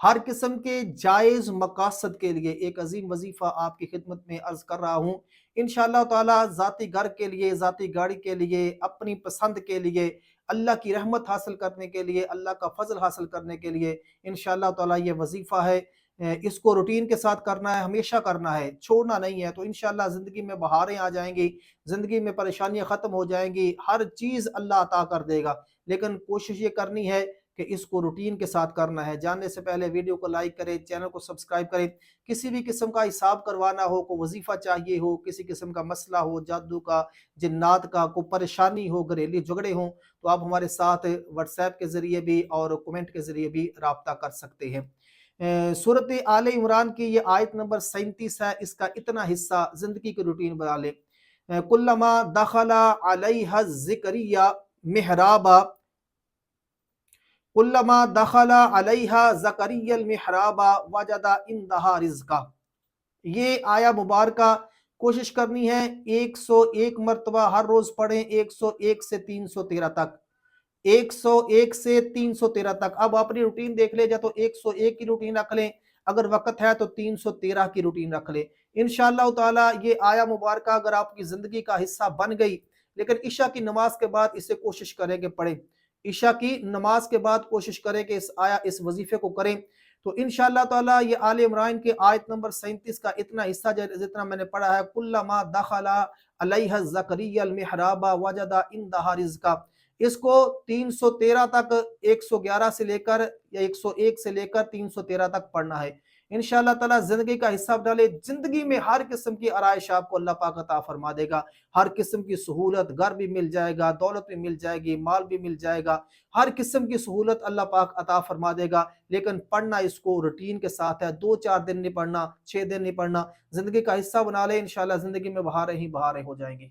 ہر قسم کے جائز مقاصد کے لیے ایک عظیم وظیفہ آپ کی خدمت میں عرض کر رہا ہوں۔ انشاءاللہ تعالی ذاتی گھر کے لیے، ذاتی گاڑی کے لیے، اپنی پسند کے لیے، اللہ کی رحمت حاصل کرنے کے لیے، اللہ کا فضل حاصل کرنے کے لیے انشاءاللہ تعالی یہ وظیفہ ہے۔ اس کو روٹین کے ساتھ کرنا ہے، ہمیشہ کرنا ہے، چھوڑنا نہیں ہے، تو انشاءاللہ زندگی میں بہاریں آ جائیں گی، زندگی میں پریشانیاں ختم ہو جائیں گی، ہر چیز اللہ عطا کر دے گا۔ لیکن کوشش یہ کرنی ہے کہ اس کو روٹین کے ساتھ کرنا ہے۔ جاننے سے پہلے ویڈیو کو لائک کریں، چینل کو سبسکرائب کریں۔ کسی بھی قسم کا حساب کروانا ہو، کوئی وظیفہ چاہیے ہو، کسی قسم کا مسئلہ ہو، جادو کا، جنات کا، کوئی پریشانی ہو، گھریلو جھگڑے ہوں، تو آپ ہمارے ساتھ واٹس ایپ کے ذریعے بھی اور کومنٹ کے ذریعے بھی رابطہ کر سکتے ہیں۔ سورۃ آل عمران کی یہ آیت نمبر 37 ہے، اس کا اتنا حصہ زندگی کی روٹین بنا لیں۔ کلما دخل علیہ زکریا محرابا، کلما دخل علیہ زکریا المحراب وجد عندها رزقا۔ یہ آیا مبارکہ کوشش کرنی ہے 101 مرتبہ ہر روز پڑھیں، 101 سے 313 تک، 101 سے 313 تک۔ اب اپنی روٹین دیکھ لے، یا تو 101 کی روٹین رکھ لیں، اگر وقت ہے تو 313 کی روٹین رکھ لیں۔ انشاءاللہ تعالی یہ آیا مبارکہ اگر آپ کی زندگی کا حصہ بن گئی، لیکن عشاء کی نماز کے بعد اسے کوشش کریں کہ پڑھیں، عشاء کی نماز کے بعد کوشش کریں کہ اس وظیفے کو کریں، تو انشاءاللہ تعالی یہ آل عمران کے آیت نمبر 37 کا اتنا حصہ جتنا میں نے پڑھا ہے، کلما دخل علیہ زکریا المحراب وجد عندها رزقا، اس کو 313 تک، 111 سے لے کر یا 101 سے لے کر 313 تک پڑھنا ہے۔ انشاءاللہ تعالی زندگی کا حصہ ڈالے، زندگی میں ہر قسم کی آرائش آپ کو اللہ پاک عطا فرما دے گا، ہر قسم کی سہولت، گھر بھی مل جائے گا، دولت بھی مل جائے گی، مال بھی مل جائے گا، ہر قسم کی سہولت اللہ پاک عطا فرما دے گا۔ لیکن پڑھنا اس کو روٹین کے ساتھ ہے، 2-4 دن نہیں پڑھنا، 6 دن نہیں پڑھنا، زندگی کا حصہ بنا لے، انشاءاللہ زندگی میں بہاریں ہی بہاریں ہو جائیں گی۔